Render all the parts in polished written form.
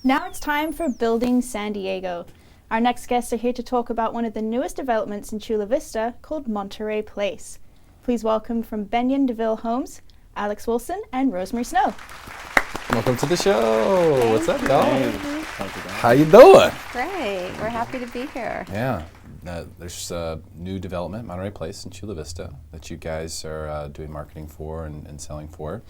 Now it's time for Building San Diego. Our next guests are here to talk about one of the newest developments in Chula Vista called Monterey Place. Please welcome from Benin Deville Homes, Alex Wilson and Rosemary Snow. Welcome to the show. Thank What's up, you. y'all? How you doing? Great. We're happy to be here. Yeah. There's a new development, Monterey Place in Chula Vista, that you guys are doing marketing for and selling for.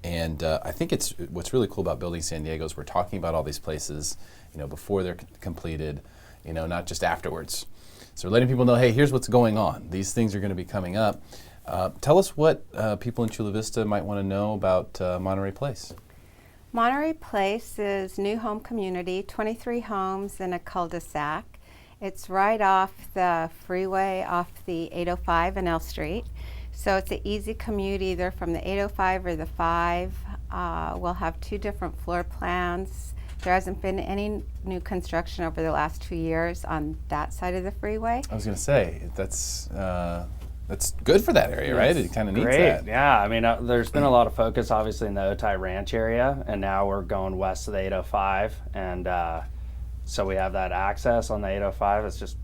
And I think what's really cool about Building San Diego is we're talking about all these places, before they're completed, not just afterwards. So we're letting people know, hey, here's what's going on. These things are going to be coming up. Tell us what people in Chula Vista might want to know about Monterey Place. Monterey Place is new home community, 23 homes in a cul-de-sac. It's right off the freeway off the 805 and L Street. So it's an easy commute either from the 805 or the 5. We'll have 2 different floor plans. There hasn't been any new construction over the last 2 years on that side of the freeway. I was going to say, that's good for that area, right? It kind of needs that. Yeah, I mean, there's been a lot of focus, obviously, in the Otay Ranch area, and now we're going west of the 805, and so we have that access on the 805. It's just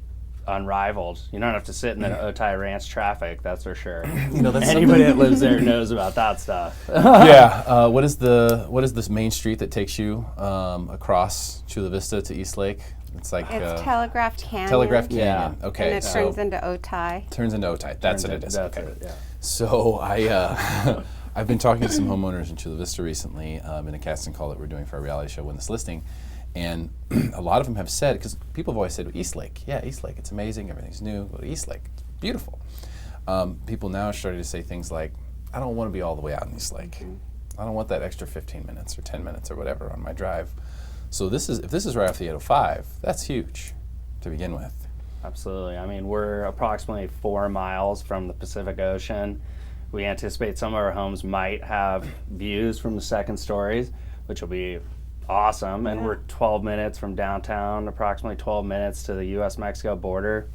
unrivaled. You don't have to sit in the Otay Ranch traffic, that's for sure. That's anybody that lives there knows about that stuff. Yeah. What is this main street that takes you across Chula Vista to East Lake? It's like Telegraph Canyon. Telegraph Canyon. Yeah. Okay. And it turns into Otay. Turns into Otay. That's what it is. That's Okay. it, yeah. So I've been talking to some homeowners in Chula Vista recently in a casting call that we're doing for a reality show, Win This Listing, and a lot of them have said, because people have always said East Lake, yeah, East Lake, it's amazing, everything's new. Go to East Lake, it's beautiful. People now are starting to say things like, I don't want to be all the way out in East Lake. I don't want that extra 15 minutes or 10 minutes or whatever on my drive. So if this is right off the 805, that's huge to begin with. Absolutely. I mean, we're approximately 4 miles from the Pacific Ocean. We anticipate some of our homes might have views from the second stories, which will be awesome. And we're 12 minutes from downtown, approximately 12 minutes to the U.S.-Mexico border.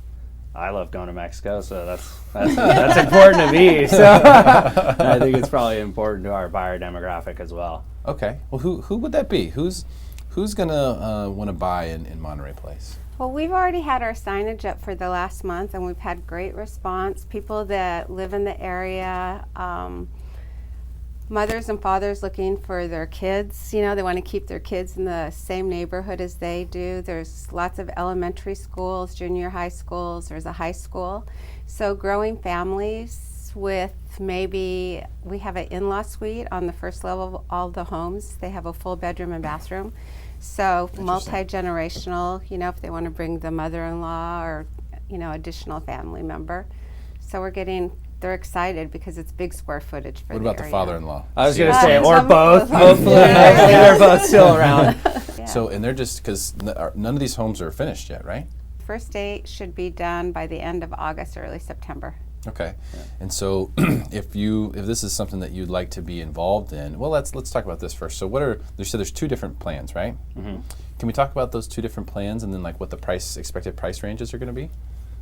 I love going to Mexico, so that's important to me. So I think it's probably important to our buyer demographic as well. Okay. Well, who would that be? Who's gonna want to buy in Monterey Place? Well, we've already had our signage up for the last month, and we've had great response. People that live in the area, mothers and fathers looking for their kids. They want to keep their kids in the same neighborhood as they do. There's lots of elementary schools, junior high schools. There's a high school. So growing families with maybe, we have an in-law suite on the first level of all the homes. They have a full bedroom and bathroom. So multi-generational, if they want to bring the mother-in-law or, additional family member. So they're excited because it's big square footage for What the about area. the father-in-law? I was going to say, or some both. people- Hopefully, Yeah. they're both still around. Yeah. So, and they're just, because none of these homes are finished yet, right? First date should be done by the end of August, early September. Okay. And so if this is something that you'd like to be involved in, well, let's talk about this first. So there's 2 different plans, right? Mm-hmm. Can we talk about those 2 different plans and then like what the expected price ranges are going to be?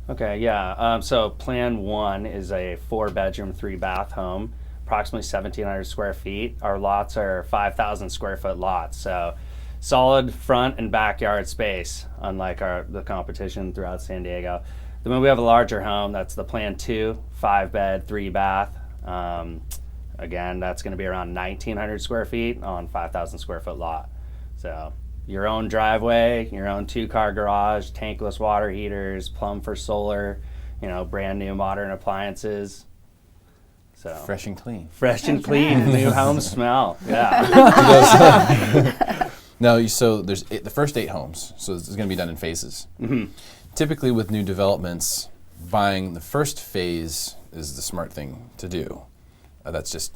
Okay, yeah. So plan 1 is a 4-bedroom, 3-bath home, approximately 1,700 square feet. Our lots are 5,000 square foot lots, so solid front and backyard space, unlike the competition throughout San Diego. Then we have a larger home. That's the plan 2, 5-bed, 3-bath. Again, that's going to be around 1,900 square feet on 5,000 square foot lot. So your own driveway, your own 2-car garage, tankless water heaters, plumb for solar, brand new modern appliances. So Fresh and clean. fresh and clean, new home smell. Yeah. No, so there's the first 8 homes. So this is going to be done in phases. Mm-hmm. Typically with new developments, buying the first phase is the smart thing to do. That's just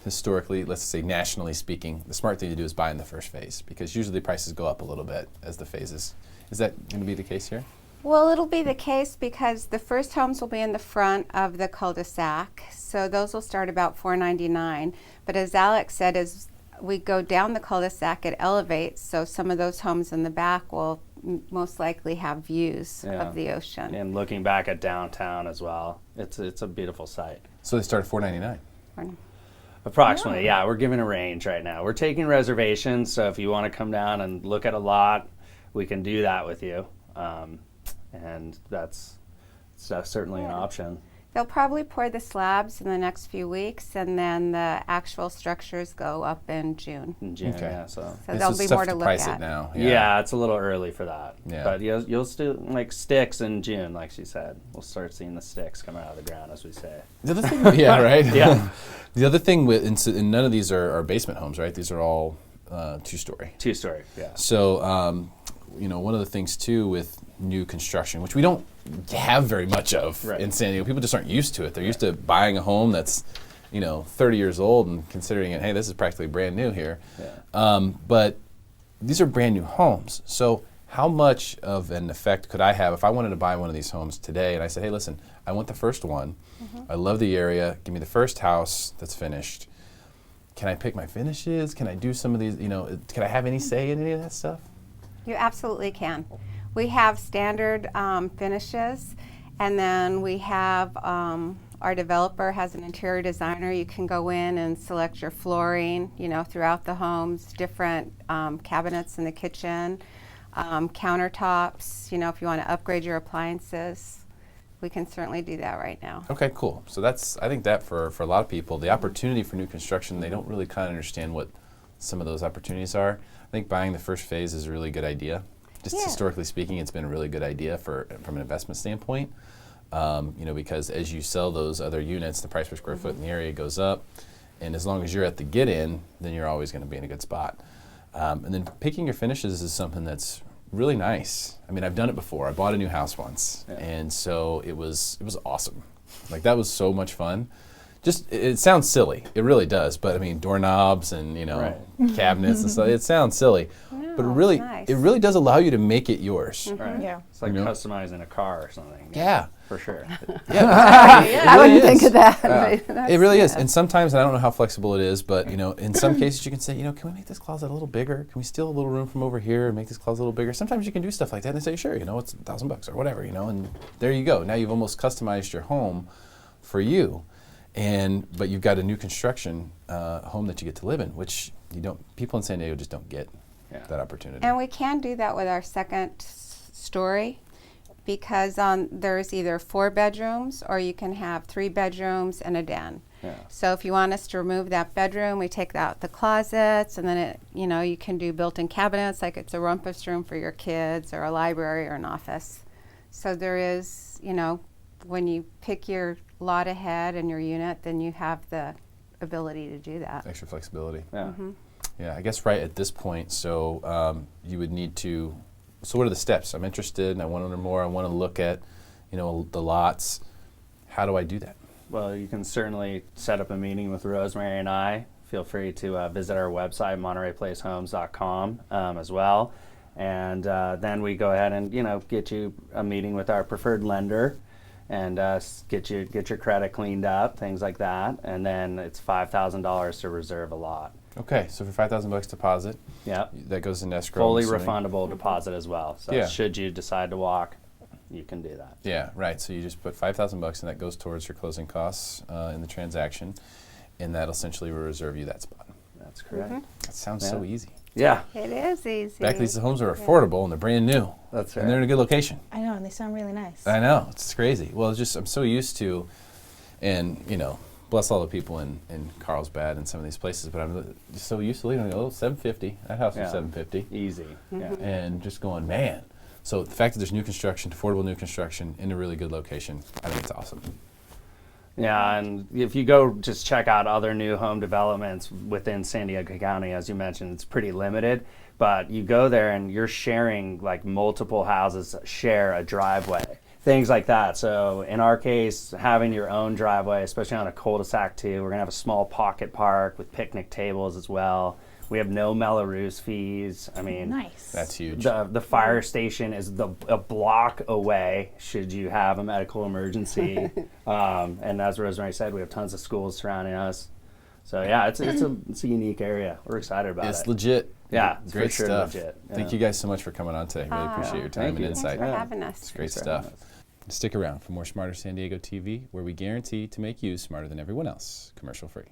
historically, let's say nationally speaking, the smart thing to do is buy in the first phase because usually prices go up a little bit as the phases. Is that going to be the case here? Well, it'll be the case because the first homes will be in the front of the cul-de-sac. So those will start about $499. But as Alex said, as we go down the cul-de-sac, it elevates. So some of those homes in the back will most likely have views of the ocean. And looking back at downtown as well, it's a beautiful sight. So they start at $499. Approximately, yeah. We're giving a range right now. We're taking reservations, so if you want to come down and look at a lot, we can do that with you. And that's certainly an option. They'll probably pour the slabs in the next few weeks, and then the actual structures go up in June. In June, Okay. yeah. So So there'll be more to look price at. it now. yeah, it's a little early for that. Yeah. But you'll still like sticks in June, like she said. We'll start seeing the sticks come out of the ground, as we say. The other thing, yeah, right. Yeah. The other thing and none of these are basement homes, right? These are all 2-story. 2-story, yeah. So, one of the things too with new construction, which we don't have very much of Right. in San Diego, people just aren't used to it. They're used to buying a home that's, 30 years old and considering it, hey, this is practically brand new here. Yeah. But these are brand new homes. So how much of an effect could I have if I wanted to buy one of these homes today and I said, hey, listen, I want the first one. I love the area. Give me the first house that's finished. Can I pick my finishes? Can I do some of these, can I have any say in any of that stuff? You absolutely can. We have standard finishes, and then we have our developer has an interior designer. You can go in and select your flooring, throughout the homes, different cabinets in the kitchen, countertops, if you want to upgrade your appliances. We can certainly do that right now. Okay, cool. So I think that for a lot of people, the opportunity for new construction, they don't really kind of understand what some of those opportunities are. I think buying the first phase is a really good idea. Just Yeah. historically speaking, it's been a really good idea from an investment standpoint. Because as you sell those other units, the price per square foot in the area goes up. And as long as you're at the get-in, then you're always going to be in a good spot. And then picking your finishes is something that's really nice. I mean, I've done it before. I bought a new house once, and so it was awesome. Like, that was so much fun. It sounds silly. It really does. But I mean, doorknobs and Right. cabinets and stuff. It sounds silly, No, but it nice. really does allow you to make it yours. Right. Yeah. It's like You know? customizing a car or something. Yeah. For sure. Yeah, I wouldn't think of that. but It really is. that's- And sometimes, and I don't know how flexible it is, but in some cases you can say, can we make this closet a little bigger? Can we steal a little room from over here and make this closet a little bigger? Sometimes you can do stuff like that and they say, sure, it's $1,000 or whatever, and there you go. Now you've almost customized your home for you. But you've got a new construction home that you get to live in, which people in San Diego just don't get that opportunity. And we can do that with our second story, because there's either 4 bedrooms or you can have 3 bedrooms and a den. Yeah. So if you want us to remove that bedroom, we take out the closets, and then you can do built-in cabinets, like it's a rumpus room for your kids or a library or an office. So there is, when you pick your lot ahead and your unit, then you have the ability to do that. Extra flexibility. Yeah. Yeah, I guess right at this point, so you would need to, so what are the steps? I'm interested and I want to learn more. I want to look at, the lots. How do I do that? Well, you can certainly set up a meeting with Rosemary and I. Feel free to visit our website, MontereyPlaceHomes.com, as well. And then we go ahead and, get you a meeting with our preferred lender and get your credit cleaned up, things like that. And then it's $5,000 to reserve a lot. Okay, so for $5,000 deposit, Yep. that goes in escrow. Fully I'm assuming. refundable deposit as well. So Yeah. should you decide to walk, you can do that. Yeah, right. So you just put $5,000 and that goes towards your closing costs in the transaction, and that essentially will reserve you that spot. That's correct. That sounds so Yeah. easy. Yeah. It is easy. Back these homes are affordable and they're brand new. That's And they're in a good location. I know, and they sound really nice. I know, it's crazy. Well, I'm so used to, and bless all the people in Carlsbad and some of these places, but I'm just so used to leaving. $750. That house was $750, Easy. Yeah. and just going, man. So the fact that there's new construction, affordable new construction in a really good location, I think it's awesome. Yeah, and if you go just check out other new home developments within San Diego County, as you mentioned, it's pretty limited. But you go there and you're sharing, like, multiple houses share a driveway, things like that. So in our case, having your own driveway, especially on a cul-de-sac too, we're gonna have a small pocket park with picnic tables as well. We have no Mello-Roos fees. I mean, Nice. That's huge. the fire station is a block away should you have a medical emergency. And as Rosemary said, we have tons of schools surrounding us. So yeah, it's a unique area. We're excited about It's it. legit. Yeah, it's Great for sure stuff. legit. Thank you guys so much for coming on today. Really appreciate your time Thank and you. insight. Thanks for Yeah. having us. It's great Thanks for stuff. having us. Stick around for more Smarter San Diego TV, where we guarantee to make you smarter than everyone else, commercial free.